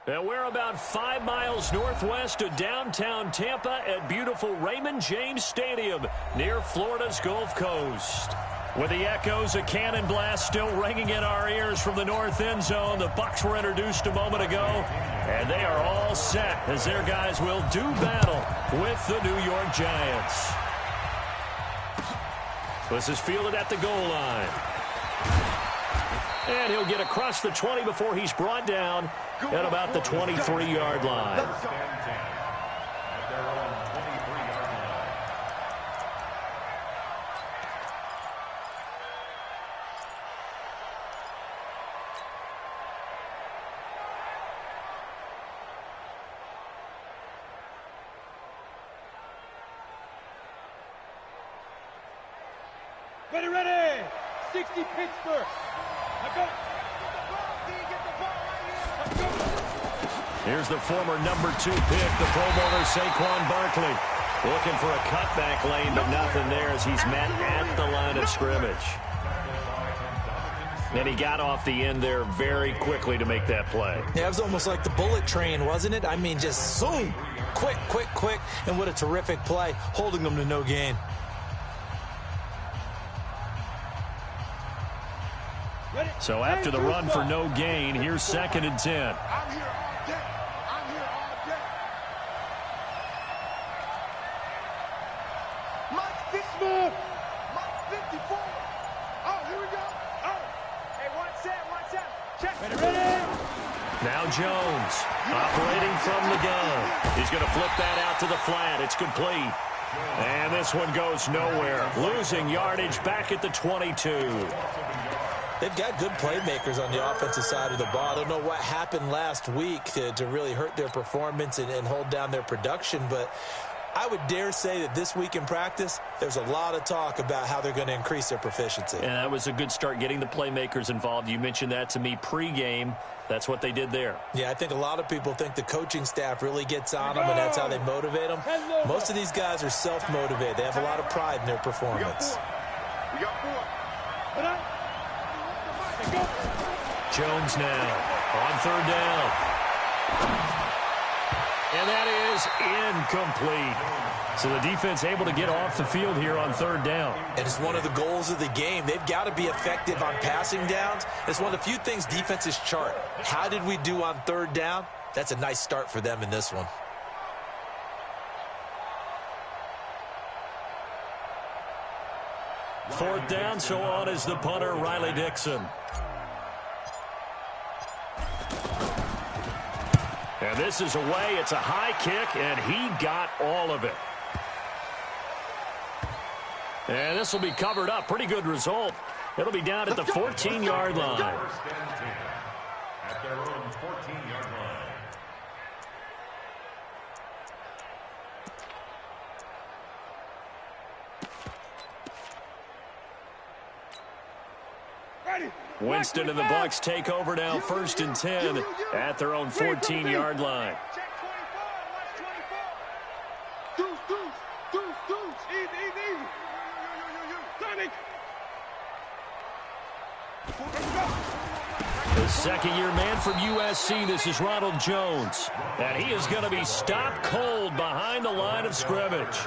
And we're about 5 miles northwest of downtown Tampa at beautiful Raymond James Stadium near Florida's Gulf Coast. With the echoes of cannon blast still ringing in our ears from the north end zone, the Bucs were introduced a moment ago, and they are all set as their guys will do battle with the New York Giants. This is fielded at the goal line. And he'll get across the 20 before he's brought down at about the 23-yard line. Ready. 60 Pittsburgh. Here's the former number 2 pick, the Pro Bowler Saquon Barkley. Looking for a cutback lane, but nothing there as he's met at the line of scrimmage. And he got off the end there very quickly to make that play. Yeah, it was almost like the bullet train, wasn't it? I mean, just zoom, quick, and what a terrific play, holding them to no gain. So after the run for no gain, here's 2nd and 10. Now Jones operating from the gun. He's going to flip that out to the flat. It's complete. And this one goes nowhere. Losing yardage back at the 22. They've got good playmakers on the offensive side of the ball. I don't know what happened last week to really hurt their performance and hold down their production, but I would dare say that this week in practice, there's a lot of talk about how they're going to increase their proficiency. And that was a good start getting the playmakers involved. You mentioned that to me pregame. That's what they did there. Yeah, I think a lot of people think the coaching staff really gets on them, and that's how they motivate them. Most of these guys are self-motivated. They have a lot of pride in their performance. Jones now on 3rd down. And that is incomplete. So the defense able to get off the field here on 3rd down. And it's one of the goals of the game. They've got to be effective on passing downs. It's one of the few things defenses chart. How did we do on 3rd down? That's a nice start for them in this one. Fourth down, so on is the punter, Riley Dixon. And this is away. It's a high kick, and he got all of it. And this will be covered up. Pretty good result. It'll be down at the 14-yard line. At their own 14-yard line. Winston and the Bucs take over now, 1st and 10 at their own 14-yard line. The second-year man from USC, this is Ronald Jones. And he is going to be stopped cold behind the line of scrimmage.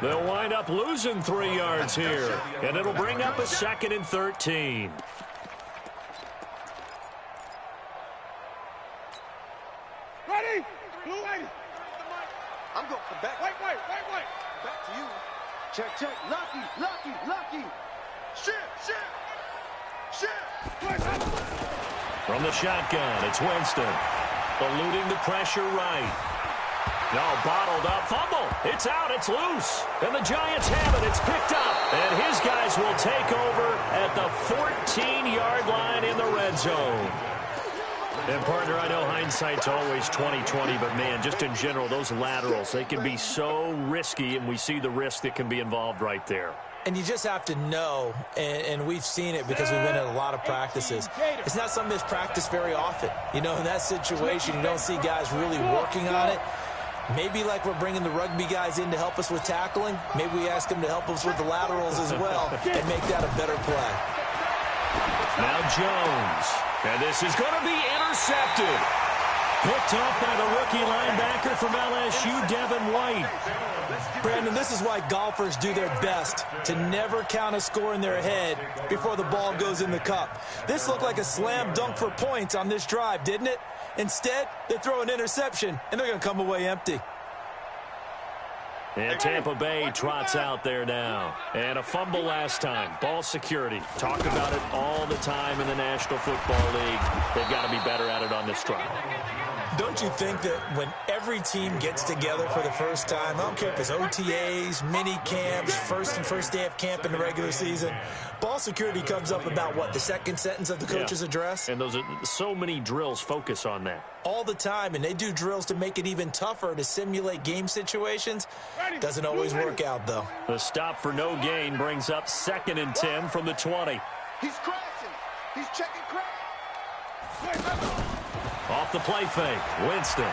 They'll wind up losing 3 yards here, and it'll bring up a 2nd and 13. Ready? Blue lady. I'm going back. Wait. Back to you. Check. Lucky. Shit. From the shotgun, it's Winston. Eluding the pressure right. No, bottled up. Fumble. It's out. It's loose. And the Giants have it. It's picked up. And his guys will take over at the 14-yard line in the red zone. And, partner, I know hindsight's always 20/20, but, man, just in general, those laterals, they can be so risky, and we see the risk that can be involved right there. And you just have to know, and we've seen it because we've been at a lot of practices. It's not something that's practiced very often. You know, in that situation, you don't see guys really working on it. Maybe like we're bringing the rugby guys in to help us with tackling, maybe we ask them to help us with the laterals as well and make that a better play. Now Jones. And this is going to be intercepted. Picked off by the rookie linebacker from LSU, Devin White. Brandon, this is why golfers do their best to never count a score in their head before the ball goes in the cup. This looked like a slam dunk for points on this drive, didn't it? Instead, they throw an interception, and they're going to come away empty. And Tampa Bay trots out there now. And a fumble last time. Ball security. Talk about it all the time in the National Football League. They've got to be better at it on this drive. Don't you think that when every team gets together for the first time, I don't care if it's OTAs, mini camps, first day of camp in the regular season, ball security comes up about what, the second sentence of the coach's address? And those are so many drills focus on that. All the time, and they do drills to make it even tougher to simulate game situations. Doesn't always work out, though. The stop for no gain brings up 2nd and 10 from the 20. He's crashing. He's checking crash. Off the play fake, Winston.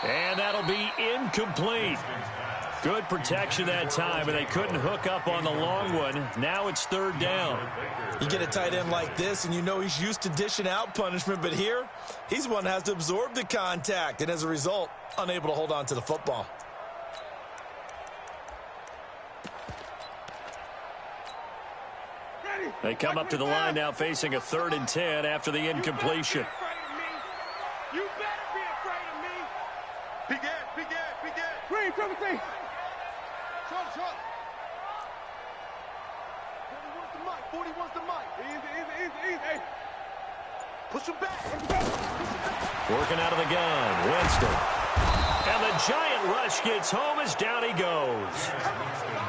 And that'll be incomplete. Good protection that time, and they couldn't hook up on the long one. Now it's 3rd down. You get a tight end like this, and you know he's used to dishing out punishment, but here, he's the one that has to absorb the contact, and as a result, unable to hold on to the football. They come up to the line now facing a 3rd and 10 after the incompletion. You better be afraid of me. Big Ed. Green, come see. Shut. 40 wants the mic. Easy. Push him back. Working out of the gun, Winston. And the giant rush gets home as down he goes.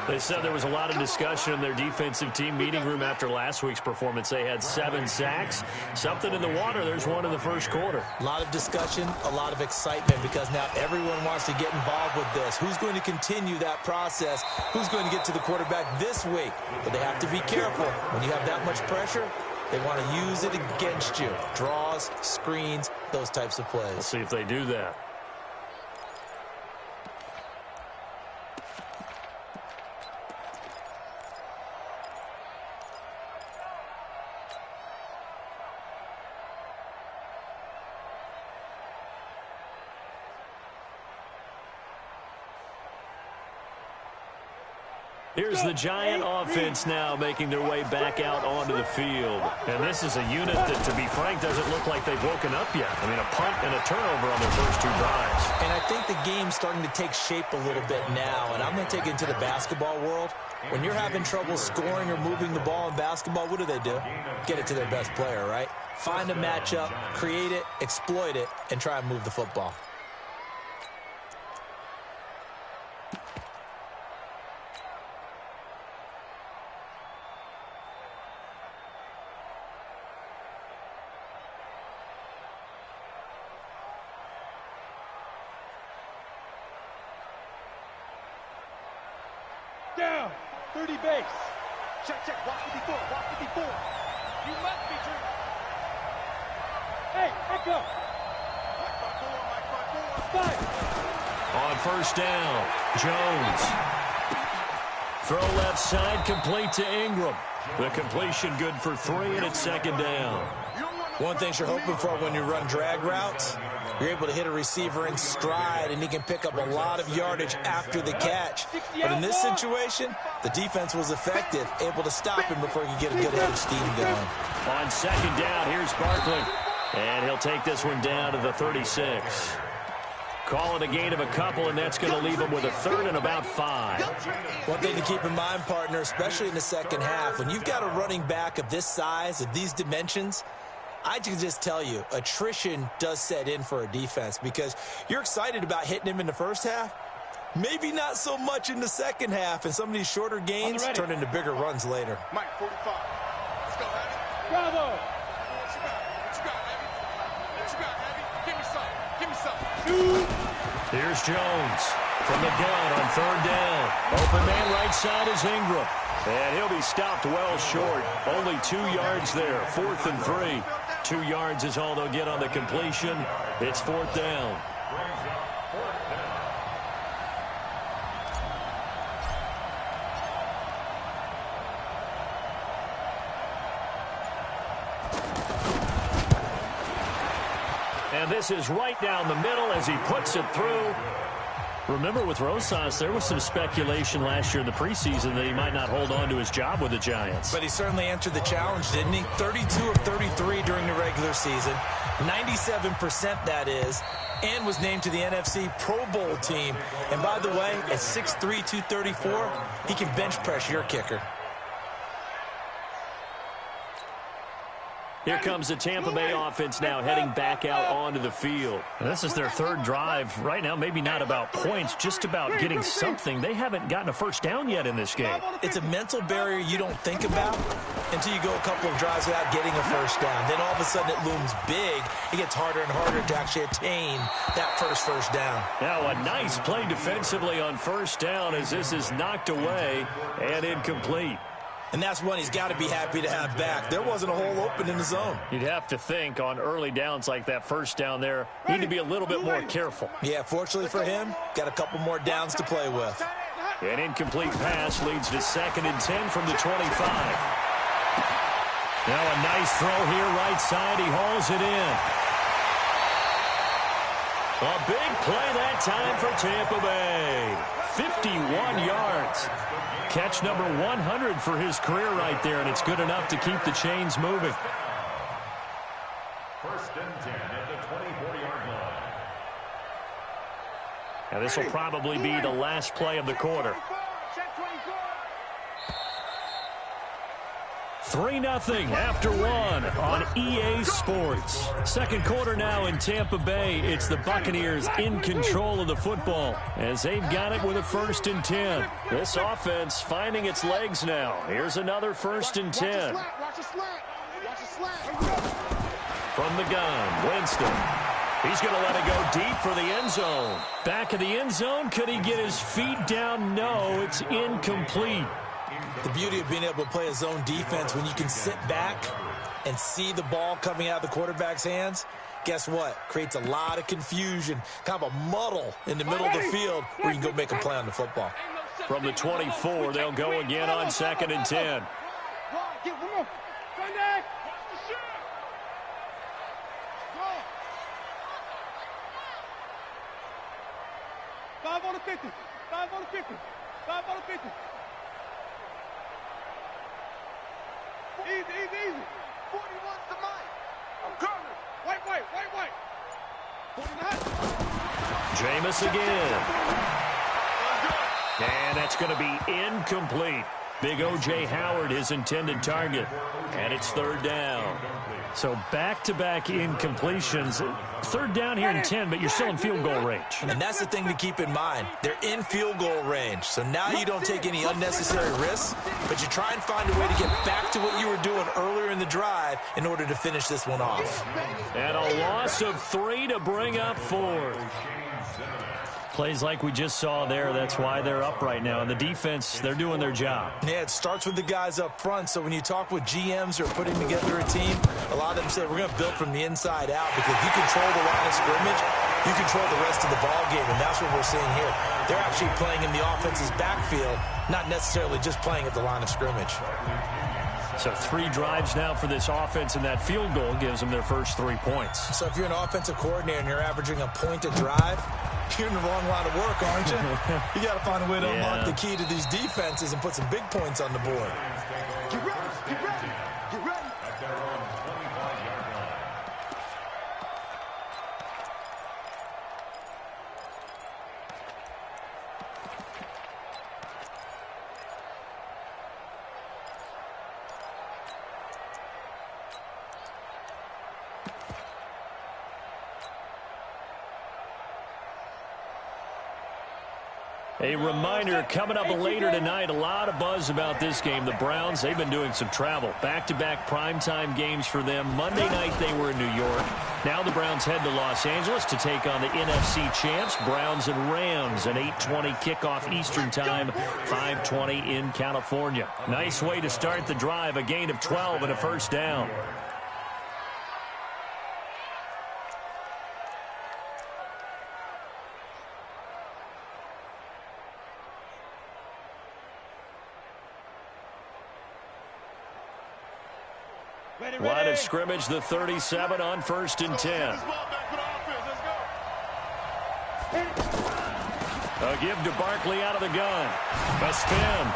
They said there was a lot of discussion in their defensive team meeting room after last week's performance. They had 7 sacks. Something in the water. There's one in the first quarter. A lot of discussion, a lot of excitement, because now everyone wants to get involved with this. Who's going to continue that process? Who's going to get to the quarterback this week? But they have to be careful. When you have that much pressure, they want to use it against you. Draws, screens, those types of plays. Let's see if they do that. Here's the Giant offense now making their way back out onto the field. And this is a unit that, to be frank, doesn't look like they've woken up yet. I mean, a punt and a turnover on their first 2 drives. And I think the game's starting to take shape a little bit now. And I'm going to take it into the basketball world. When you're having trouble scoring or moving the ball in basketball, what do? Get it to their best player, right? Find a matchup, create it, exploit it, and try and move the football. Down. 30 base. Check. Walk 54. You must be dreaming. Hey, go. Mike 5-4. 5. On first down, Jones. Throw left side, complete to Ingram. The completion good for 3, and it's 2nd down. One thing you're hoping for when you run drag routes, you're able to hit a receiver in stride, and he can pick up a lot of yardage after the catch. But in this situation, the defense was effective, able to stop him before he could get a good head of steam going. On 2nd down, here's Barkley. And he'll take this one down to the 36. Call it a gain of a couple, and that's going to leave him with a 3rd and about 5. One thing to keep in mind, partner, especially in the second half, when you've got a running back of this size, of these dimensions, I can just tell you, attrition does set in for a defense, because you're excited about hitting him in the first half. Maybe not so much in the second half, and some of these shorter gains turn into bigger runs later. Mike 45. Let's go, Heavy. Bravo. What you got, Heavy? Give me some. Here's Jones from the gun on 3rd down. Open man right side is Ingram. And he'll be stopped well short. Only 2 yards there. 4th and 3. 2 yards is all they'll get on the completion. It's 4th down. And this is right down the middle as he puts it through. Remember, with Rosas, there was some speculation last year in the preseason that he might not hold on to his job with the Giants. But he certainly answered the challenge, didn't he? 32 of 33 during the regular season, 97% that is, and was named to the NFC Pro Bowl team. And by the way, at 6'3", 234, he can bench press your kicker. Here comes the Tampa Bay offense now heading back out onto the field. And this is their third drive. Right now, maybe not about points, just about getting something. They haven't gotten a first down yet in this game. It's a mental barrier you don't think about until you go a couple of drives without getting a first down. Then all of a sudden it looms big. It gets harder and harder to actually attain that first down. Now a nice play defensively on first down as this is knocked away and incomplete. And that's one he's got to be happy to have back. There wasn't a hole open in the zone. You'd have to think on early downs like that first down there, need to be a little bit more careful. Yeah, fortunately for him, got a couple more downs to play with. An incomplete pass leads to 2nd and 10 from the 25. Now a nice throw here right side. He hauls it in. A big play that time for Tampa Bay. 51 yards. Catch number 100 for his career right there, and it's good enough to keep the chains moving. 1st and 10 at the 24-yard line. Now this will probably be the last play of the quarter. 3-0 after one on EA Sports. Second quarter now in Tampa Bay. It's the Buccaneers in control of the football as they've got it with a 1st and 10. This offense finding its legs now. Here's another 1st and 10. From the gun, Winston. He's going to let it go deep for the end zone. Back of the end zone. Could he get his feet down? No, it's incomplete. The beauty of being able to play a zone defense when you can sit back and see the ball coming out of the quarterback's hands, guess what? Creates a lot of confusion, kind of a muddle in the middle of the field where you can go make a play on the football. From the 24, they'll go again on 2nd and 10. Five on the 50. 5 on the 50. 5 on the 50. Easy. 41's the mic. I'm coming. White. 49. Jameis again. And that's going to be incomplete. Big O.J. Howard, his intended target. And it's 3rd down. So back-to-back incompletions. 3rd down here in 10, but you're still in field goal range. And that's the thing to keep in mind. They're in field goal range. So now you don't take any unnecessary risks, but you try and find a way to get back to what you were doing earlier in the drive in order to finish this one off. And a loss of 3 to bring up 4. Plays like we just saw there, that's why they're up right now. And the defense, they're doing their job. Yeah, it starts with the guys up front. So when you talk with GMs who are putting together a team, a lot of them say we're going to build from the inside out, because if you control the line of scrimmage, you control the rest of the ball game, and that's what we're seeing here. They're actually playing in the offense's backfield, not necessarily just playing at the line of scrimmage. So 3 drives now for this offense, and that field goal gives them their first 3 points. So if you're an offensive coordinator and you're averaging a point a drive, you're in the wrong line of work, aren't you? You got to find a way to unlock the key to these defenses and put some big points on the board. Get ready. At their own 25-yard line. A reminder, coming up later tonight, a lot of buzz about this game. The Browns, they've been doing some travel. Back-to-back primetime games for them. Monday night they were in New York. Now the Browns head to Los Angeles to take on the NFC champs, Browns and Rams. An 8:20 kickoff Eastern time, 5:20 in California. Nice way to start the drive, a gain of 12 and a first down. Line of scrimmage, the 37 on 1st and 10. A give to Barkley out of the gun. A spin.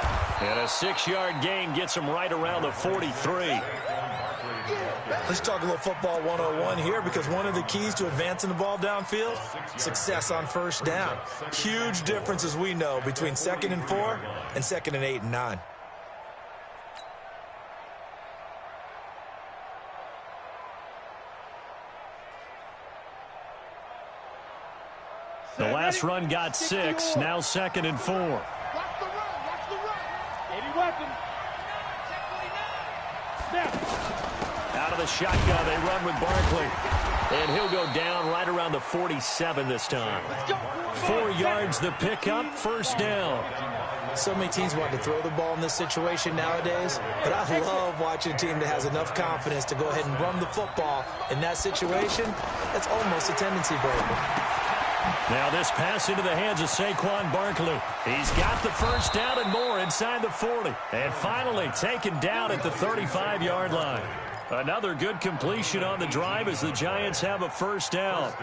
And a 6-yard gain gets him right around the 43. Let's talk a little football 101 here, because one of the keys to advancing the ball downfield, success on first down. Huge difference, as we know, between 2nd and 4 and 2nd and 8 and 9. The last run got 6, now 2nd and 4. Watch the run. Watch the run. 80 weapon. Now. Out of the shotgun, they run with Barkley. And he'll go down right around the 47 this time. 4 yards the pickup, first down. So many teams want to throw the ball in this situation nowadays, but I love watching a team that has enough confidence to go ahead and run the football in that situation. That's almost a tendency breaker. Now this pass into the hands of Saquon Barkley. He's got the first down and more inside the 40. And finally taken down at the 35-yard line. Another good completion on the drive as the Giants have a first down.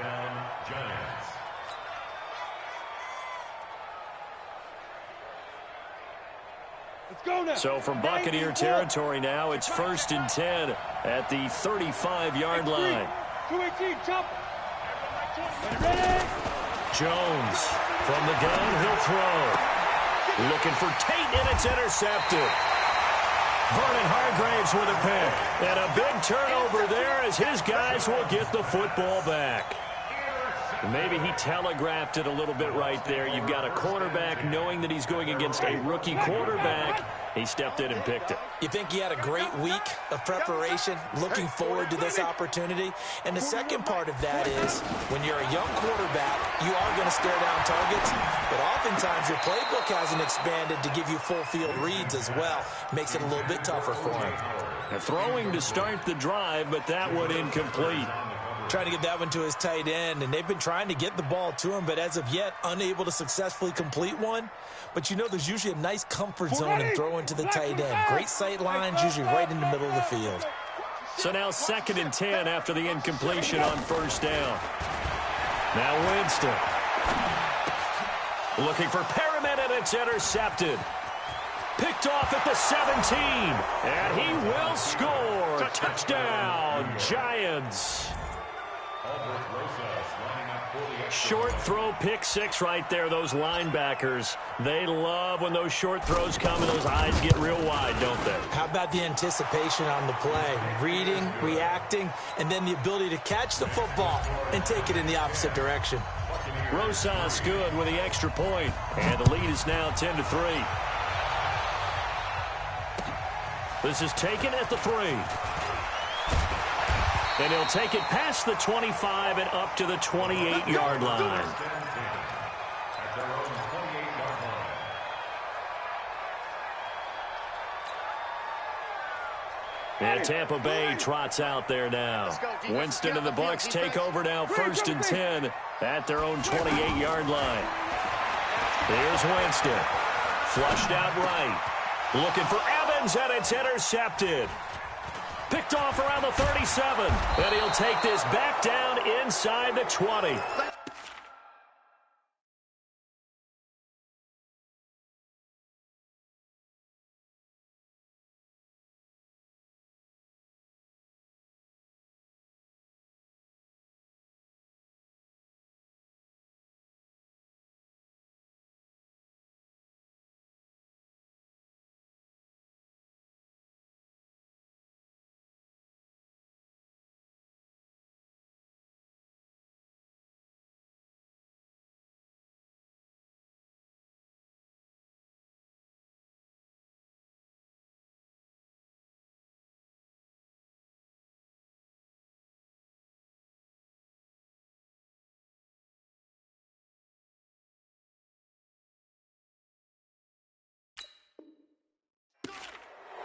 Let's go now. So from Buccaneer territory now, it's 1st and 10 at the 35-yard line. 218, jump. Ready? Jones from the gun, he'll throw. Looking for Tate, and it's intercepted. Vernon Hargraves with a pick. And a big turnover there as his guys will get the football back. Maybe he telegraphed it a little bit right there. You've got a quarterback knowing that he's going against a rookie quarterback. He stepped in and picked it. You think he had a great week of preparation, looking forward to this opportunity? And the second part of that is, when you're a young quarterback, you are going to stare down targets, but oftentimes your playbook hasn't expanded to give you full field reads as well. Makes it a little bit tougher for him. Throwing to start the drive, but that one incomplete. Trying to get that one to his tight end, and they've been trying to get the ball to him, but as of yet, unable to successfully complete one. But you know, there's usually a nice comfort zone in throwing to the tight end. Great sight lines, usually right in the middle of the field. So now 2nd and 10 after the incompletion on first down. Now Winston. Looking for Perriman, and it's intercepted. Picked off at the 17. And he will score. Touchdown, Giants. Short throw, pick 6 right there. Those linebackers, they love when those short throws come and those eyes get real wide, don't they? How about the anticipation on the play? Reading, reacting, and then the ability to catch the football and take it in the opposite direction. Rosas good with the extra point, and the lead is now 10-3. This is taken at the 3. And he'll take it past the 25 and up to the 28-yard line. And Tampa Bay trots out there now. Winston and the Bucs take over now, 1st and 10 at their own 28-yard line. Here's Winston. Flushed out right. Looking for Evans, and it's intercepted. Picked off around the 37. And he'll take this back down inside the 20.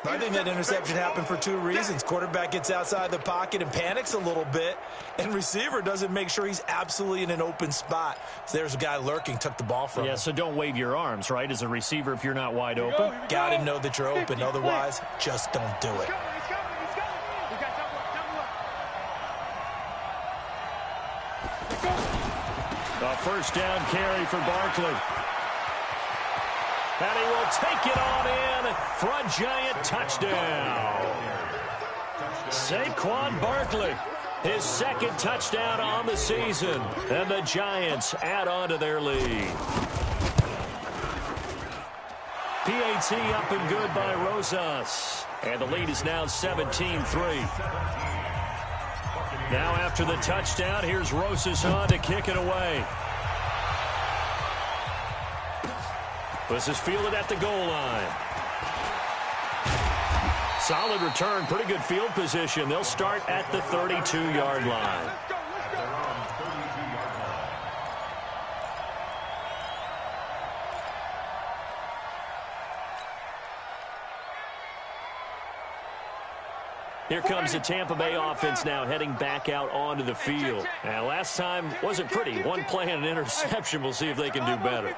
I think that interception happened for 2 reasons. Quarterback gets outside the pocket and panics a little bit, and receiver doesn't make sure he's absolutely in an open spot. So there's a guy lurking, took the ball from him. Yeah, so don't wave your arms, right, as a receiver if you're not wide open. Got to know that you're open. Otherwise, just don't do it. A first down carry for Barkley. And he will take it on in for a Giant touchdown. Saquon Barkley, his second touchdown on the season. And the Giants add on to their lead. PAT up and good by Rosas. And the lead is now 17-3. Now after the touchdown, here's Rosas on to kick it away. This is fielded at the goal line. Solid return, pretty good field position. They'll start at the 32-yard line. Here comes the Tampa Bay offense now heading back out onto the field. And last time wasn't pretty. One play and an interception. We'll see if they can do better.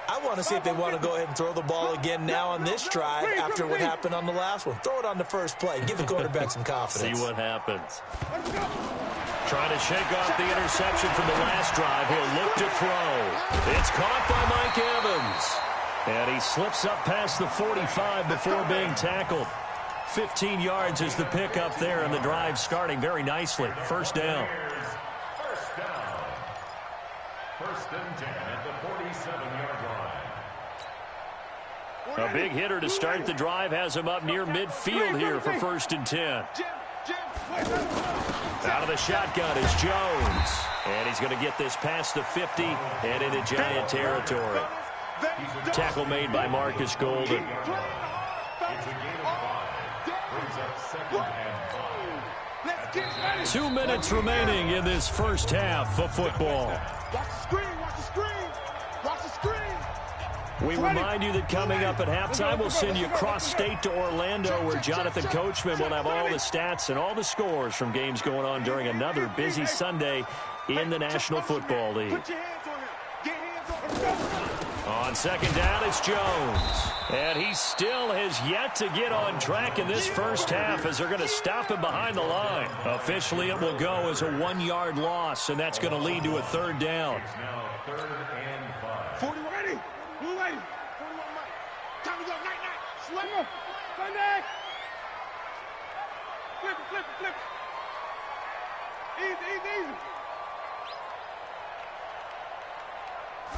I want to see if they want to go ahead and throw the ball again now on this drive after what happened on the last one. Throw it on the first play. Give the quarterback some confidence. See what happens. Trying to shake off the interception from the last drive. He'll look to throw. It's caught by Mike Evans. And he slips up past the 45 before being tackled. 15 yards is the pickup there, and the drive starting very nicely. First down. First and 10 at the 47-yard line. A big hitter to start the drive has him up near midfield here for first and 10. Out of the shotgun is Jones. And he's going to get this past the 50 and into Giant territory. Tackle made by Marcus Golden. It's a gain of 5. Brings up second and 5. 2 minutes remaining in this first half of football. Watch the screen, watch the screen, watch the screen. We remind you that coming up at halftime, we'll send you cross-state to Orlando, where Jonathan Coachman will have all the stats and all the scores from games going on during another busy Sunday in the National Football League. Put your hands on him. Get hands on him. On second down, it's Jones. And he still has yet to get on track in this first half as they're going to stop him behind the line. Officially, it will go as a 1-yard loss, and that's going to lead to a third down. It's now third and 5. 40 ready. Move ready. 41 Mike. Time to go. Night, night. Slam him. Sunday. Flip it, flip it, flip it. Easy, easy, easy.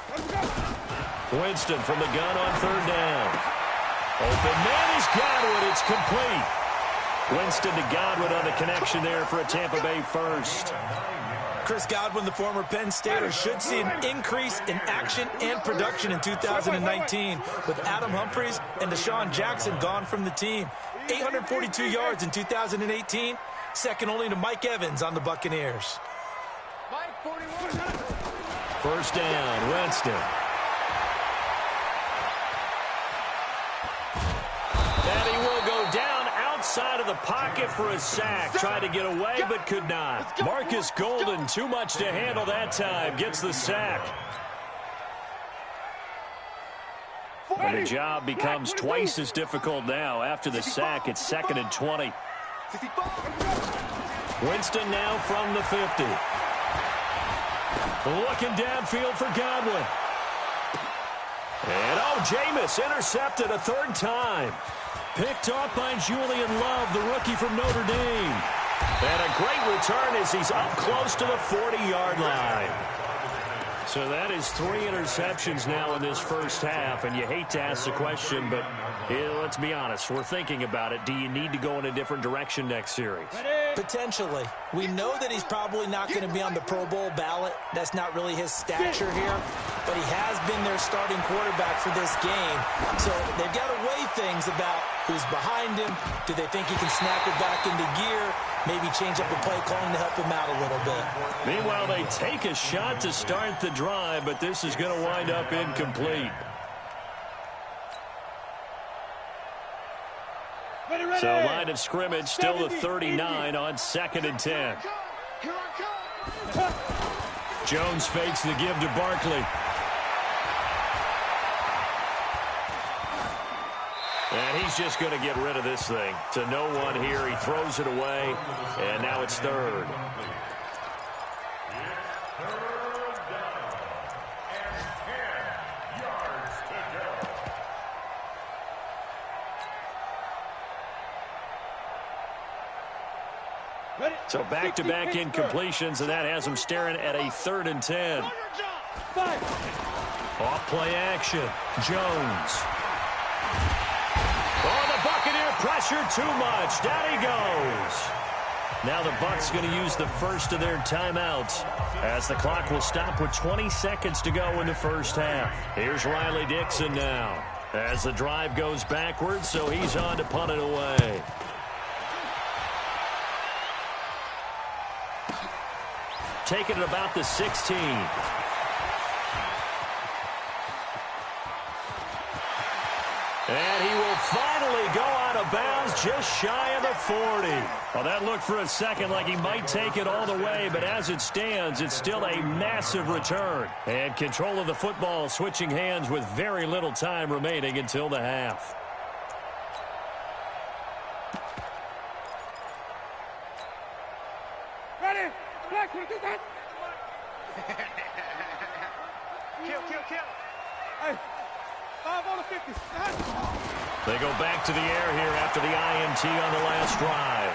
Let's go. Winston from the gun on third down. Open man is Godwin. It's complete. Winston to Godwin on the connection there for a Tampa Bay first. Chris Godwin, the former Penn Stater, should see an increase in action and production in 2019 with Adam Humphries and Deshaun Jackson gone from the team. 842 yards in 2018, second only to Mike Evans on the Buccaneers. Mike, 41. First down, Winston. And he will go down outside of the pocket for a sack. Tried to get away, but could not. Marcus Golden, too much to handle that time, gets the sack. And the job becomes twice as difficult now. After the sack, it's second and 20. Winston now from the 50. Looking downfield for Godwin. And Jameis intercepted a third time. Picked off by Julian Love, the rookie from Notre Dame. And a great return as he's up close to the 40-yard line. So that is 3 interceptions now in this first half, and you hate to ask the question, but let's be honest, we're thinking about it. Do you need to go in a different direction next series? Potentially. We know that he's probably not going to be on the Pro Bowl ballot. That's not really his stature here, but he has been their starting quarterback for this game. So they've got to weigh things about who's behind him. Do they think he can snap it back into gear? Maybe change up the play calling to help him out a little bit. Meanwhile, they take a shot to start the drive, but this is going to wind up incomplete. So line of scrimmage still the 39 on second and 10. Jones fakes the give to Barkley. And he's just going to get rid of this thing. To no one here. He throws it away. And now it's third. So back-to-back incompletions, and that has them staring at a 3rd and 10. Off play action. Jones. Oh, the Buccaneer pressure too much. Down he goes. Now the Bucs going to use the first of their timeouts as the clock will stop with 20 seconds to go in the first half. Here's Riley Dixon now as the drive goes backwards, so he's on to punt it away. Taking it about the 16. And he will finally go out of bounds just shy of the 40. Well, that looked for a second like he might take it all the way, but as it stands, it's still a massive return. And control of the football switching hands with very little time remaining until the half. Ready? Black, can you do that? Kill. Hey, 5 on the 50. They go back to the air here after the INT on the last drive.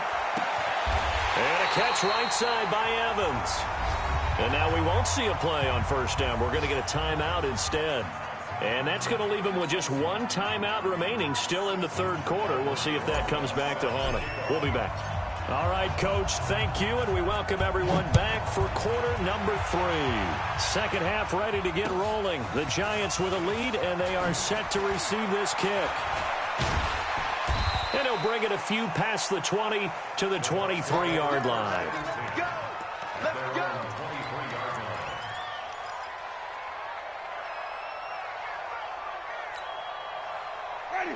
And a catch right side by Evans. And now we won't see a play on first down. We're going to get a timeout instead. And that's going to leave him with just one timeout remaining still in the 3rd quarter. We'll see if that comes back to haunt him. We'll be back. All right, Coach, thank you, and we welcome everyone back for quarter number 3. Second half ready to get rolling. The Giants with a lead, and they are set to receive this kick. And he'll bring it a few past the 20 to the 23-yard line. Let's go.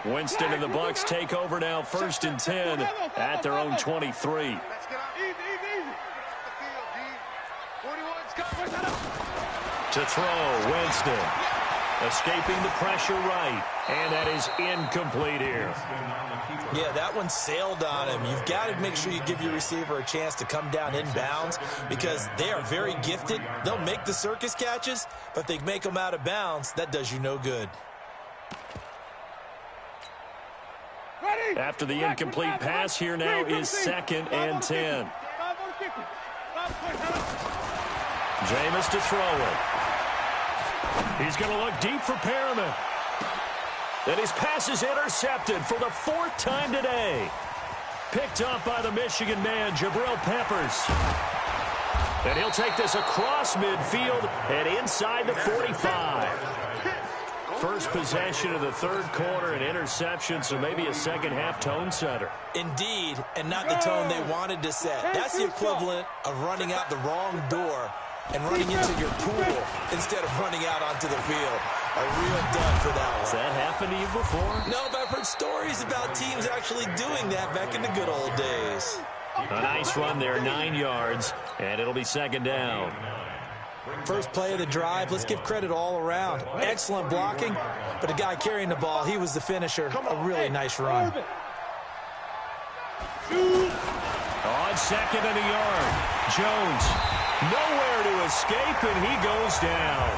Winston and the Bucs take over now, 1st and 10 at their own 23. Let's get out. Easy. The field, D. 41's coming. To throw, Winston. Escaping the pressure right. And that is incomplete here. Yeah, that one sailed on him. You've got to make sure you give your receiver a chance to come down inbounds because they are very gifted. They'll make the circus catches, but if they make them out of bounds, that does you no good. After the incomplete pass, here now is 2nd and 10. Jameis to throw it. He's going to look deep for Perriman. And his pass is intercepted for the 4th time today. Picked up by the Michigan man, Jabril Peppers. And he'll take this across midfield and inside the 45. First possession of the 3rd quarter, an interception, so maybe a second-half tone setter. Indeed, and not the tone they wanted to set. That's the equivalent of running out the wrong door and running into your pool instead of running out onto the field. A real dud for that one. Has that happened to you before? No, but I've heard stories about teams actually doing that back in the good old days. A nice run there, 9 yards, and it'll be 2nd down. First play of the drive, let's give credit all around. Excellent blocking, but the guy carrying the ball, he was the finisher. A really nice run. On 2nd and a yard. Jones, nowhere to escape, and he goes down.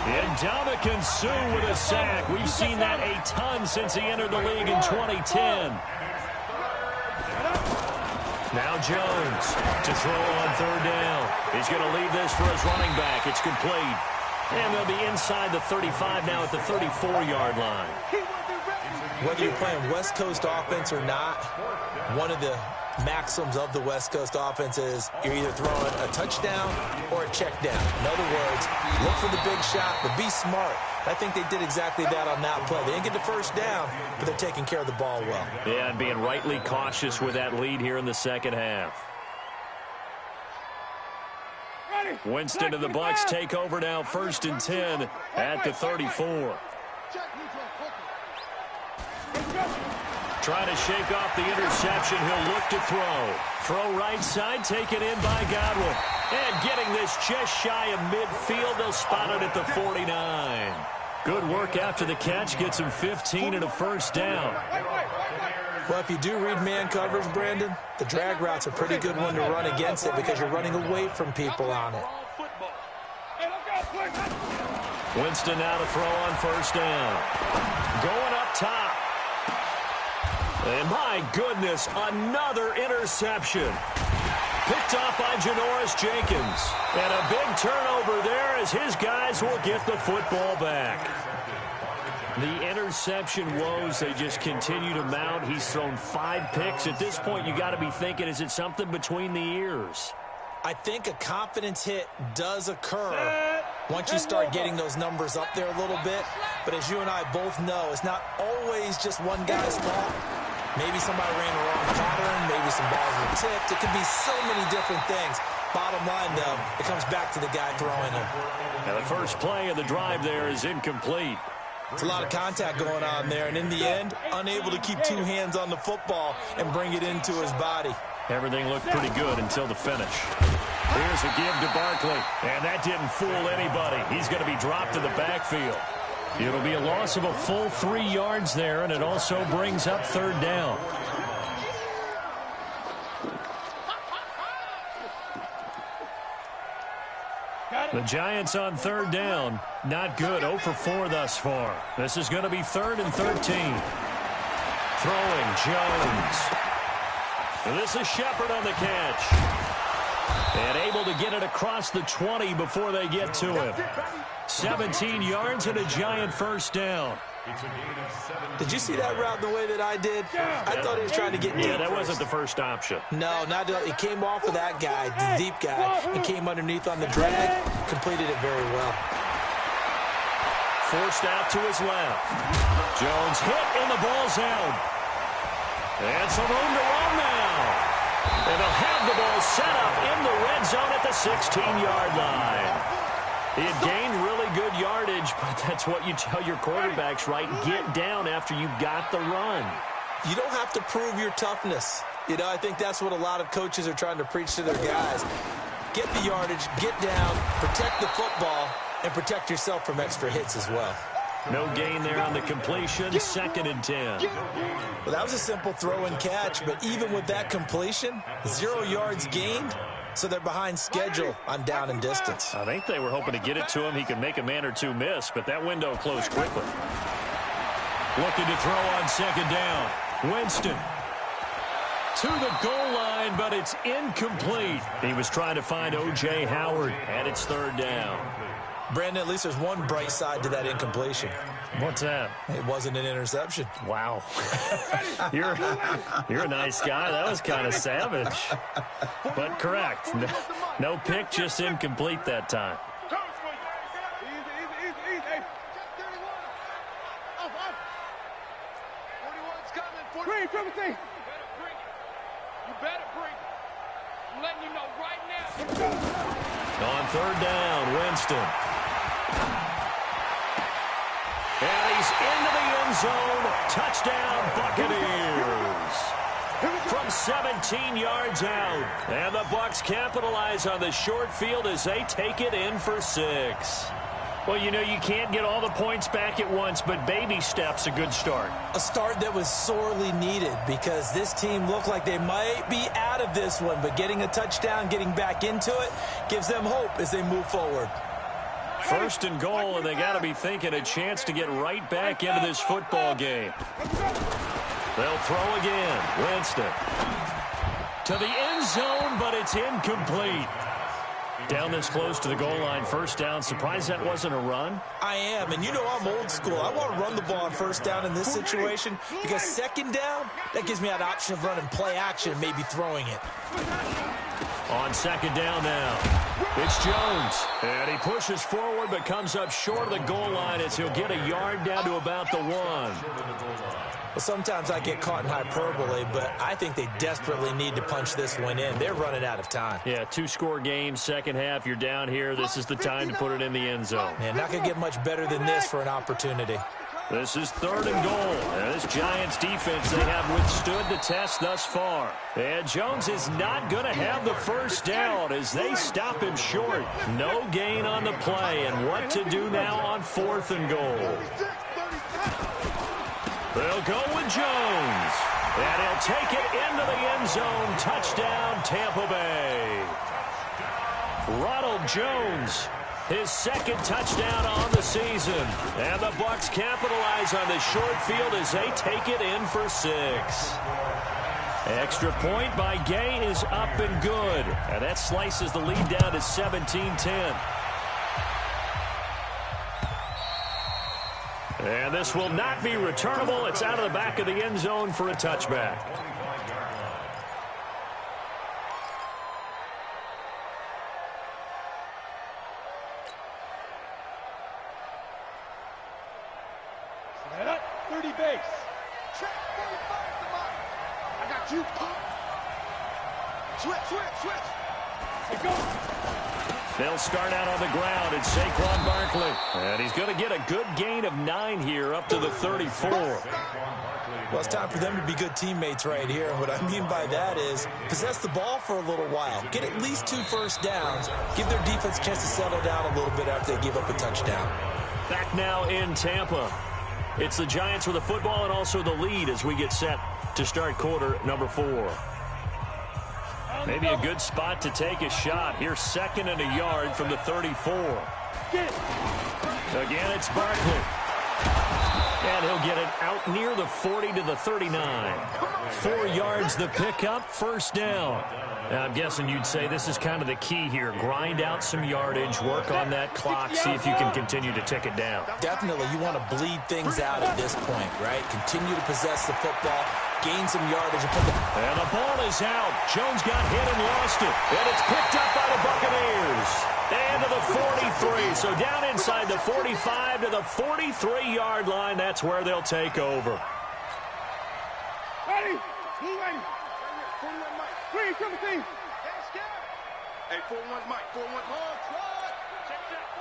And Ndamukong Suh with a sack. We've seen that a ton since he entered the league in 2010. Now Jones to throw on 3rd down. He's going to leave this for his running back. It's complete. And they'll be inside the 35 now at the 34-yard line. Whether you're playing West Coast offense or not, one of the maxims of the West Coast offense is you're either throwing a touchdown or a check down. In other words, look for the big shot, but be smart. I think they did exactly that on that play. They didn't get the first down, but they're taking care of the ball well. Yeah, and being rightly cautious with that lead here in the second half. Winston and the Bucs take over now, 1st and 10 at the 34. Trying to shake off the interception. He'll look to throw. Throw right side, taken in by Godwin. And getting this just shy of midfield. They'll spot it at the 49. Good work after the catch. Gets him 15 and a 1st down. Well, if you do read man coverage, Brandon, the drag route's a pretty good one to run against it because you're running away from people on it. Winston now to throw on 1st down. Going up top. And my goodness, another interception. picked off by Janoris Jenkins. And a big turnover there as his guys will get the football back. The interception woes, they just continue to mount. He's thrown 5 picks. At this point, you got to be thinking, is it something between the ears? I think a confidence hit does occur once you start getting those numbers up there a little bit. But as you and I both know, it's not always just one guy's fault. Maybe somebody ran the wrong pattern. Maybe some balls were tipped. It could be so many different things. Bottom line, though, it comes back to the guy throwing them. Now the first play of the drive there is incomplete. It's a lot of contact going on there, and in the end, unable to keep 2 hands on the football and bring it into his body. Everything looked pretty good until the finish. Here's a give to Barkley, and that didn't fool anybody. He's going to be dropped in the backfield. It'll be a loss of a full 3 yards there, and it also brings up 3rd down. The Giants on 3rd down. Not good. 0 for 4 thus far. This is going to be 3rd and 13. Throwing Jones. This is Shepard on the catch. And able to get it across the 20 before they get to him. 17 yards and a Giant first down. Did you see that route the way that I did? I thought he was trying to get deep. Yeah, that wasn't the first option. No, not he came off of that guy, the deep guy, and came underneath on the drag. Completed it very well. Forced out to his left. Jones hit and the ball's out. And some room to run now. And they'll have the ball set up in the red zone at the 16-yard line. He had gained really good yardage, but that's what you tell your quarterbacks, right? Get down after you've got the run. You don't have to prove your toughness. You know, I think that's what a lot of coaches are trying to preach to their guys. Get the yardage, get down, protect the football, and protect yourself from extra hits as well. No gain there on the completion, 2nd and 10. Well, that was a simple throw and catch, but even with that completion, 0 yards gained, so they're behind schedule on down and distance. I think they were hoping to get it to him. He could make a man or 2 miss, but that window closed quickly. Looking to throw on 2nd down. Winston to the goal line, but it's incomplete. He was trying to find O.J. Howard, and it's 3rd down. Brandon, at least there's one bright side to that incompletion. What's that? It wasn't an interception. Wow. You're a nice guy. That was kind of savage. But correct. No pick, just incomplete that time. Bring, triple T. You better bring it. I'm letting you know right now. On 3rd down, Winston. And he's into the end zone. Touchdown, Buccaneers. From 17 yards out. And the Bucs capitalize on the short field as they take it in for 6. Well, you know, you can't get all the points back at once, but baby steps, a good start. A start that was sorely needed because this team looked like they might be out of this one, but getting a touchdown, getting back into it, gives them hope as they move forward. 1st and goal, and they got to be thinking a chance to get right back into this football game. They'll throw again. Winston to the end zone, but it's incomplete. Down this close to the goal line, 1st down. Surprised that wasn't a run? I am, and you know I'm old school. I want to run the ball on 1st down in this situation because 2nd down, that gives me that option of running play action and maybe throwing it. On 2nd down now, it's Jones. And he pushes forward but comes up short of the goal line as he'll get a yard down to about the 1. Well, sometimes I get caught in hyperbole, but I think they desperately need to punch this one in. They're running out of time. Yeah, 2-score game, 2nd half. You're down here. This is the time to put it in the end zone. Man, not going to get much better than this for an opportunity. This is 3rd and goal. And this Giants defense, they have withstood the test thus far. And Jones is not going to have the 1st down as they stop him short. No gain on the play. And what to do now on 4th and goal? They'll go with Jones. And he'll take it into the end zone. Touchdown, Tampa Bay. Ronald Jones, his 2nd touchdown on the season. And the Bucs capitalize on the short field as they take it in for 6. Extra point by Gay is up and good. And that slices the lead down to 17-10. And this will not be returnable. It's out of the back of the end zone for a touchback. Set up, 30 base. Check 45 to mine. I got you, pop. Switch. Hey, go. They'll start out on the ground. It's Saquon Barkley. And he's going to get a good gain of 9 here up to the 34. Well, it's time for them to be good teammates right here. And what I mean by that is possess the ball for a little while. Get at least 2 first downs. Give their defense a chance to settle down a little bit after they give up a touchdown. Back now in Tampa. It's the Giants with the football and also the lead as we get set to start quarter number 4. Maybe a good spot to take a shot. Here's 2nd and a yard from the 34. Again, it's Barkley. And he'll get it out near the 40 to the 39. 4 yards the pickup, first down. Now, I'm guessing you'd say this is kind of the key here. Grind out some yardage, work on that clock, see if you can continue to tick it down. Definitely, you want to bleed things out at this point, right? Continue to possess the football, gain some yardage. And the ball is out. Jones got hit and lost it. And it's picked up by the Buccaneers. And to the 43. So down inside the 45 to the 43-yard line. That's where they'll take over. Ready? Blue ready. 41 Mike. Clean, triple team. Hey, 41 Mike. 41 Mike.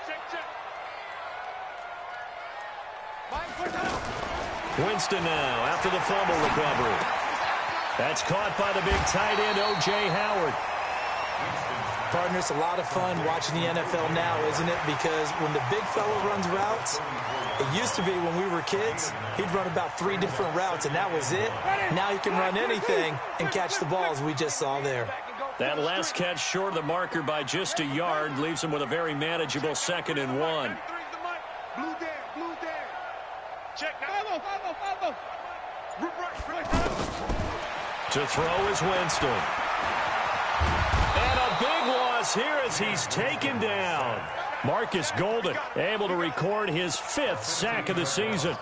Check. Mike, push out. Winston now after the fumble recovery. That's caught by the big tight end, O.J. Howard. Partner, it's a lot of fun watching the NFL now, isn't it? Because when the big fella runs routes, it used to be when we were kids, he'd run about 3 different routes, and that was it. Now he can run anything and catch the ball, as we just saw there. That last catch short of the marker by just a yard leaves him with a very manageable 2nd and 1. Blue down. Check. Follow. To throw is Winston. And a big loss here as he's taken down. Marcus Golden able to record his 5th sack of the season.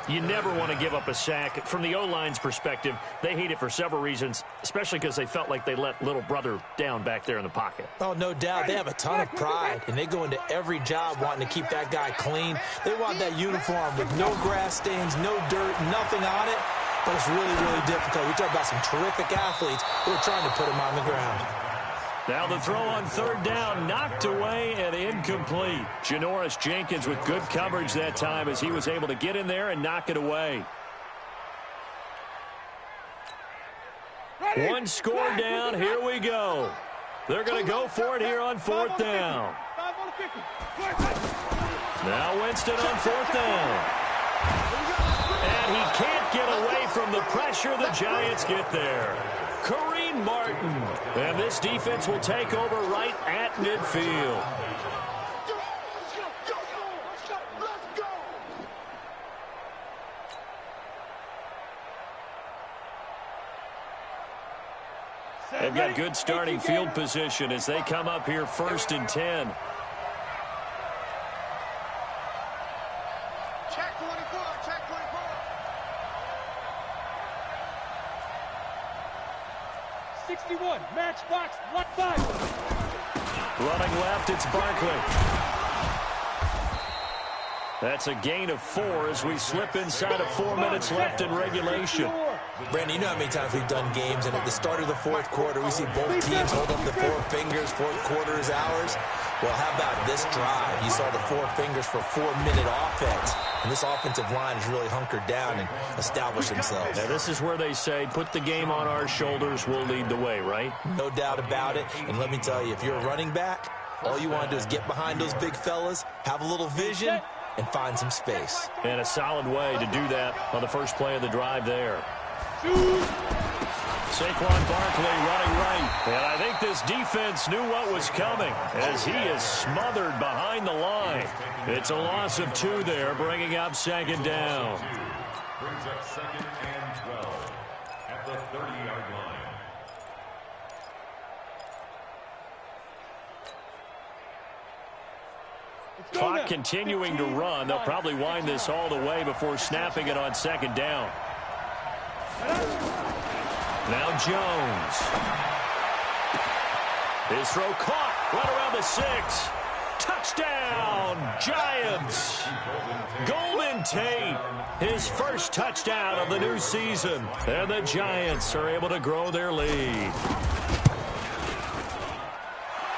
You never want to give up a sack. From the O-line's perspective, they hate it for several reasons, especially because they felt like they let little brother down back there in the pocket. Oh, no doubt. They have a ton of pride, and they go into every job wanting to keep that guy clean. They want that uniform with no grass stains, no dirt, nothing on it. But it's really, really difficult. We talk about some terrific athletes who are trying to put him on the ground. Now the throw on 3rd down, knocked away and incomplete. Janoris Jenkins with good coverage that time as he was able to get in there and knock it away. One score down, here we go. They're going to go for it here on 4th down. Now Winston on 4th down. And he can't get away from the pressure. The Giants get there. Kareem Martin. And this defense will take over right at midfield. They've got good starting field position as they come up here 1st and 10. Check 24. 61, matchbox, 1-5. Running left, it's Barkley. That's a gain of 4 as we slip inside of 4 minutes left in regulation. Brandon, you know how many times we've done games, and at the start of the 4th quarter, we see both teams hold up the 4 fingers, 4th quarter is ours. Well, how about this drive? You saw the 4 fingers for 4-minute offense, and this offensive line has really hunkered down and established themselves. Now, this is where they say, put the game on our shoulders, we'll lead the way, right? No doubt about it, and let me tell you, if you're a running back, all you want to do is get behind those big fellas, have a little vision, and find some space. And a solid way to do that on the first play of the drive there. Saquon Barkley running right. And I think this defense knew what was coming as he is smothered behind the line. It's a loss of 2 there, bringing up 2nd down. Brings up 2nd and 12. At the 30-yard line. Clock continuing to run. They'll probably wind this all the way before snapping it on second down. Now Jones. His throw caught right around the 6. Touchdown, Giants. Golden Tate, his first touchdown of the new season. And the Giants are able to grow their lead.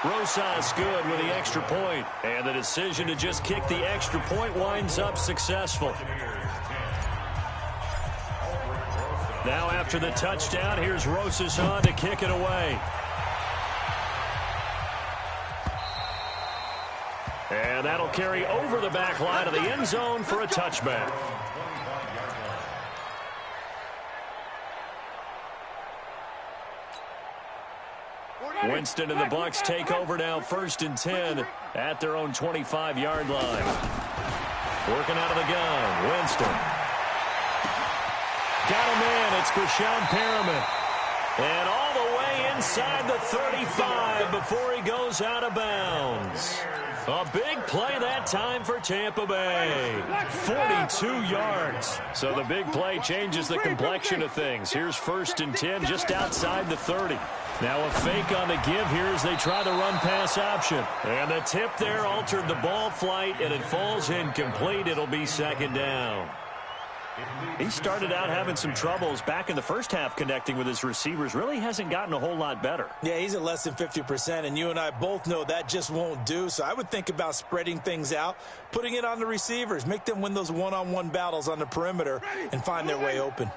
Rosas good with the extra point. And the decision to just kick the extra point winds up successful. Now after the touchdown, here's Rosas on to kick it away. And that'll carry over the back line of the end zone for a touchback. Winston and the Bucs take over now, 1st and 10 at their own 25-yard line. Working out of the gun, Winston. Got him in, it's Breshad Perriman. And all the way inside the 35 before he goes out of bounds. A big play that time for Tampa Bay. 42 yards. So the big play changes the complexion of things. Here's 1st and 10 just outside the 30. Now a fake on the give here as they try the run-pass option. And the tip there altered the ball flight, and it falls incomplete. It'll be 2nd down. He started out having some troubles back in the first half connecting with his receivers. Really hasn't gotten a whole lot better. Yeah, he's at less than 50%, and you and I both know that just won't do. So I would think about spreading things out, putting it on the receivers, make them win those one-on-one battles on the perimeter and find their way open.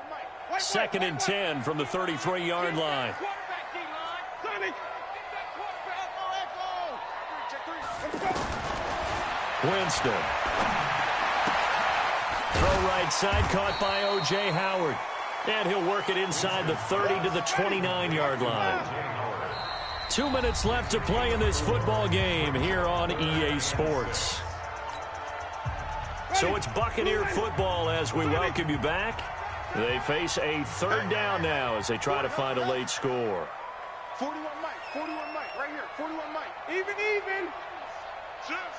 2nd and 10 from the 33-yard line. Winston. Throw right side, caught by O.J. Howard. And he'll work it inside the 30 to the 29-yard line. 2 minutes left to play in this football game here on EA Sports. So it's Buccaneer football as we welcome you back. They face a 3rd down now as they try to find a late score. 41 Mike, right here, 41 Mike. Even.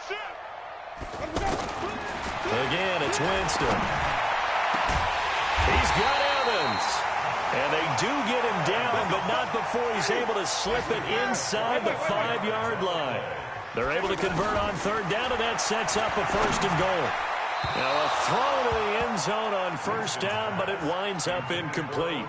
Sit. Again, it's Winston. He's got Evans. And they do get him down, but not before he's able to slip it inside the 5-yard line. They're able to convert on 3rd down, and that sets up a 1st and goal. Now a throw to the end zone on 1st down, but it winds up incomplete.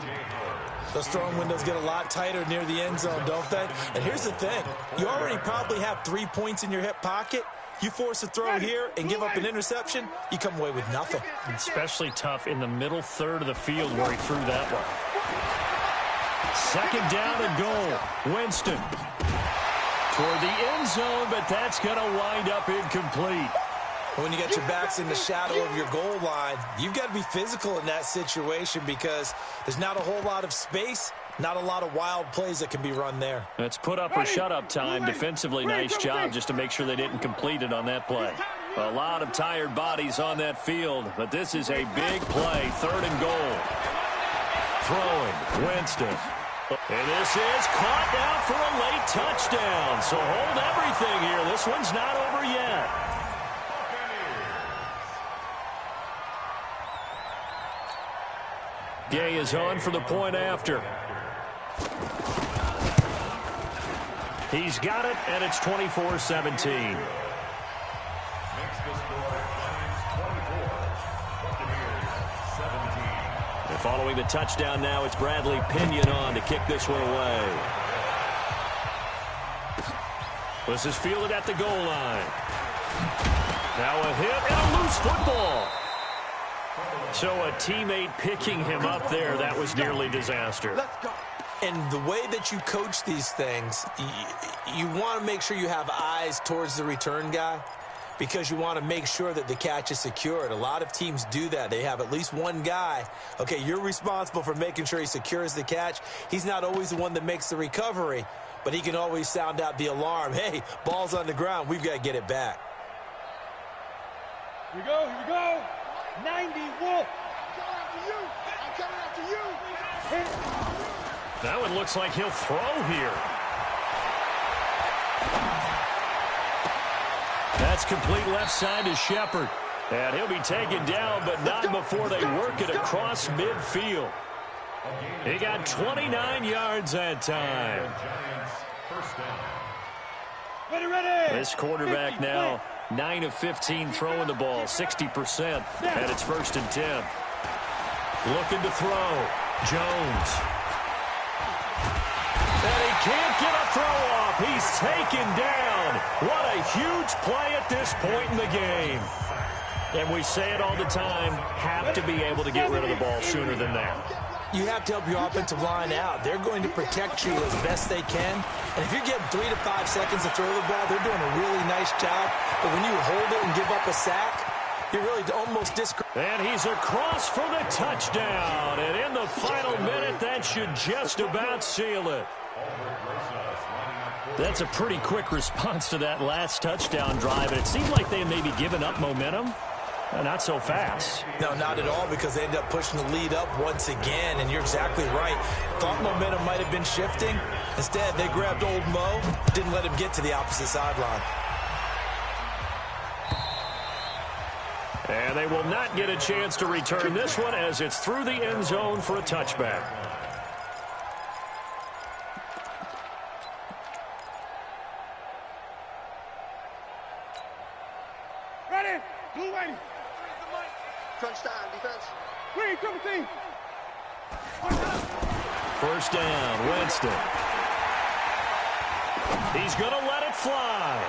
Those throwing windows get a lot tighter near the end zone, don't they? And here's the thing. You already probably have 3 points in your hip pocket. You force a throw here and give up an interception, you come away with nothing. Especially tough in the middle third of the field where he threw that one. 2nd down and goal. Winston toward the end zone, but that's going to wind up incomplete. When you got your backs in the shadow of your goal line, you've got to be physical in that situation because there's not a whole lot of space, not a lot of wild plays that can be run there. That's put up or shut up time. Defensively, nice job just to make sure they didn't complete it on that play. A lot of tired bodies on that field, but this is a big play. 3rd and goal. Throwing, Winston. And this is caught down for a late touchdown. So hold everything here. This one's not over yet. Gay is on for the point after. He's got it, and it's 24-17. And following the touchdown now, it's Bradley Pinion on to kick this one away. This is fielded at the goal line. Now a hit and a loose football. So a teammate picking him up there, that was nearly disaster. Let's go. And the way that you coach these things, you want to make sure you have eyes towards the return guy because you want to make sure that the catch is secured. A lot of teams do that. They have at least one guy. Okay, you're responsible for making sure he secures the catch. He's not always the one that makes the recovery, but he can always sound out the alarm. Hey, ball's on the ground. We've got to get it back. Here we go. 90 Wolf. I'm coming after you. That one looks like he'll throw here. That's complete left side to Shepard. And he'll be taken down, but not before they work it across midfield. He got 29 yards that time. This quarterback now 9 of 15 throwing the ball, 60%, and it's 1st and 10. Looking to throw. Jones. And he can't get a throw off. He's taken down. What a huge play at this point in the game. And we say it all the time, have to be able to get rid of the ball sooner than that. You have to help your offensive line out. They're going to protect you as best they can. And if you're getting 3 to 5 seconds to throw the ball, they're doing a really nice job. But when you hold it and give up a sack, you're really almost And he's across for the touchdown. And in the final minute, that should just about seal it. That's a pretty quick response to that last touchdown drive. And it seemed like they may be giving up momentum. Not so fast. No, not at all, because they ended up pushing the lead up once again, and you're exactly right. Thought momentum might have been shifting. Instead, they grabbed old Mo, didn't let him get to the opposite sideline. And they will not get a chance to return this one as it's through the end zone for a touchback. Ready? Blue waiting. Touchdown, defense. Green, triple team. 1st down, Winston. He's going to let it fly.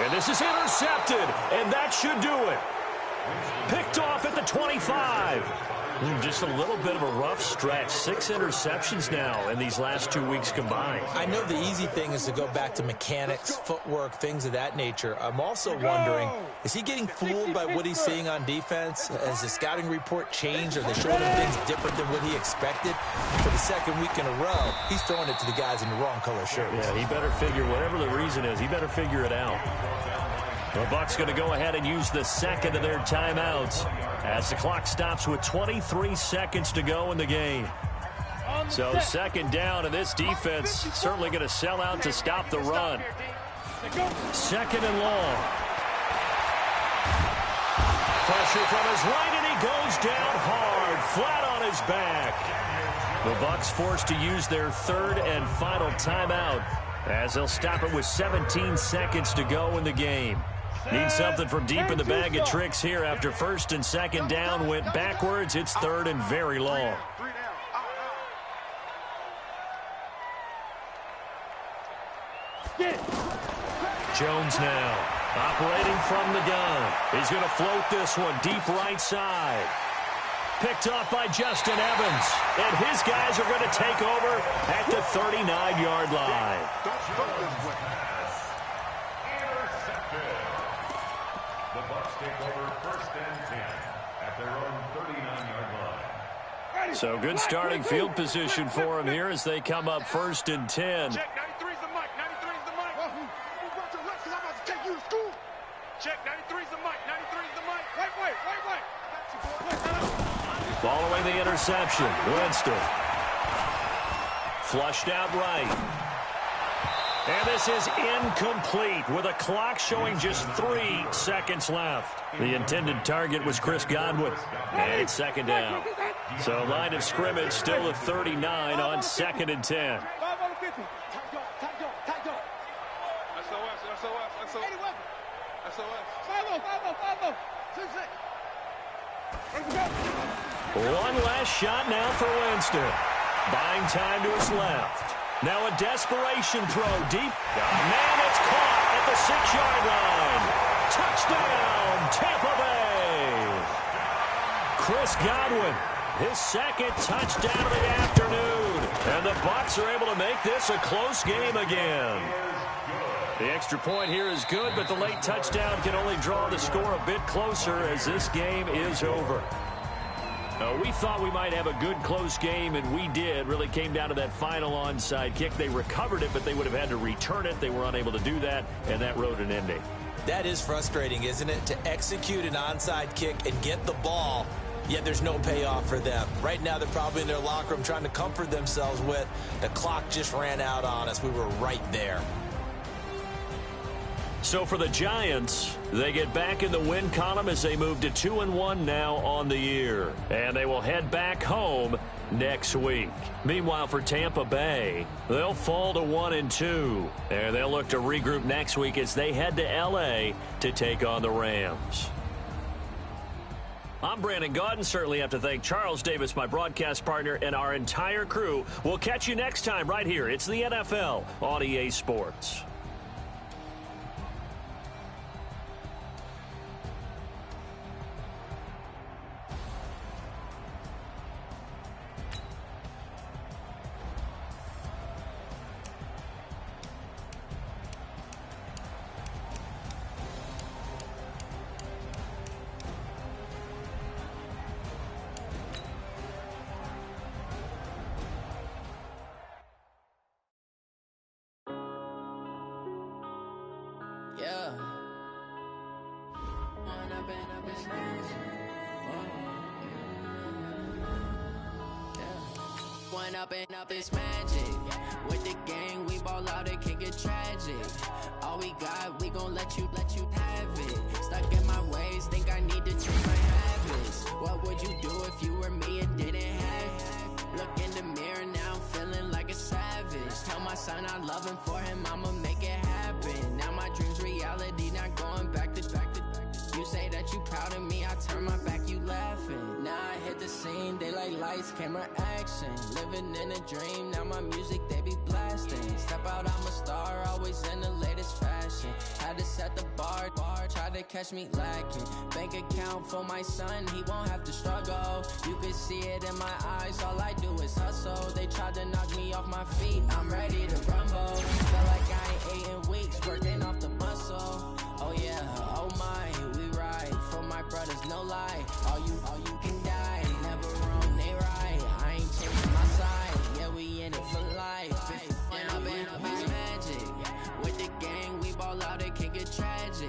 And this is intercepted, and that should do it. Picked off at the 25. Just a little bit of a rough stretch. 6 interceptions now in these last 2 weeks combined. I know the easy thing is to go back to mechanics, footwork, things of that nature. I'm also wondering, is he getting fooled by what he's seeing on defense? Has the scouting report changed? Are they showing him things different than what he expected? For the 2nd week in a row, he's throwing it to the guys in the wrong color shirts. Yeah, he better figure, whatever the reason is, he better figure it out. The Bucs going to go ahead and use the 2nd of their timeouts as the clock stops with 23 seconds to go in the game. So 2nd down, and this defense certainly going to sell out to stop the run. 2nd and long. Pressure from his right, and he goes down hard, flat on his back. The Bucs forced to use their 3rd and final timeout as they'll stop it with 17 seconds to go in the game. Need something from deep in the bag of tricks here after 1st and 2nd down went backwards. It's 3rd and very long. Jones now operating from the gun. He's going to float this one deep right side. Picked off by Justin Evans. And his guys are going to take over at the 39-yard line. The Bucs take over 1st and 10 at their own 39-yard line. So good starting field position for them here as they come up 1st and 10. Check, 93's the mic, 93's the mic. I'm about to take you to school. Check, 93's the mic, 93's the mic. Wait. Following the interception, Winston. Flushed out right. And this is incomplete with a clock showing just 3 seconds left. The intended target was Chris Godwin. And it's 2nd down. So line of scrimmage still at 39 on 2nd and 10. One last shot now for Winston. Buying time to his left. Now a desperation throw deep. Man, it's caught at the 6-yard line. Touchdown, Tampa Bay. Chris Godwin, his 2nd touchdown of the afternoon. And the Bucs are able to make this a close game again. The extra point here is good, but the late touchdown can only draw the score a bit closer as this game is over. We thought we might have a good close game, and we did. Really came down to that final onside kick. They recovered it, but they would have had to return it. They were unable to do that, and that wrote an ending. That is frustrating, isn't it? To execute an onside kick and get the ball, yet there's no payoff for them. Right now, they're probably in their locker room trying to comfort themselves with, the clock just ran out on us. We were right there. So for the Giants, they get back in the win column as they move to 2-1 now on the year. And they will head back home next week. Meanwhile, for Tampa Bay, they'll fall to 1-2. And they'll look to regroup next week as they head to L.A. to take on the Rams. I'm Brandon Gaudin. Certainly have to thank Charles Davis, my broadcast partner, and our entire crew. We'll catch you next time right here. It's the NFL on EA Sports. Yeah. One up and up is magic. With the gang, we ball out, it can get tragic. All we got, we gon' let you have it. Stuck in my ways, think I need to change my habits. What would you do if you were me and didn't have it? Look in the mirror, now I'm feeling like a savage. Tell my son I love him, for him I'ma make it happen. Now my dream's reality, not going back to. You say that you proud of me, I turn my back, you laughing. Now I hit the scene, they like lights, camera, action. Living in a dream, now my music, they be blasting. Step out, I'm a star, always in the latest fashion. Had to set the bar, try to catch me lacking. Bank account for my son, he won't have to struggle. You can see it in my eyes, all I do is hustle. They tried to knock me off my feet, I'm ready to rumble. Feel like I ain't ate in weeks, working off the muscle. Oh yeah, oh my, we ride for my brothers, no lie. All you can die, never wrong, they right. I ain't changing my side, yeah, we in it for life. It's magic. With the gang, we ball out, it can get tragic.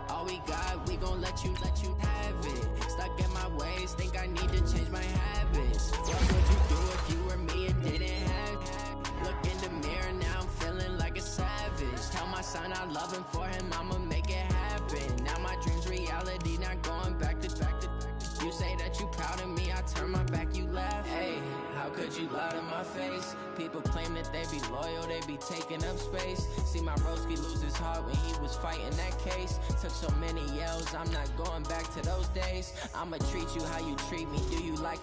All we got, we gon' let you have it. Stuck in my ways, think I need to change my habits. What would you do if you were me and didn't have it? Look in the mirror, now I'm feeling like a savage. Tell my son I love him, for him I'ma make it happen. Now my dream's reality, not going back to. You say that you proud of me, I turn my back, you laugh. Hey, how could you lie to my face? People claim that they be loyal, they be taking up space. See my broski lose his heart when he was fighting that case. Took so many yells, I'm not going back to those days. I'ma treat you how you treat me, do you like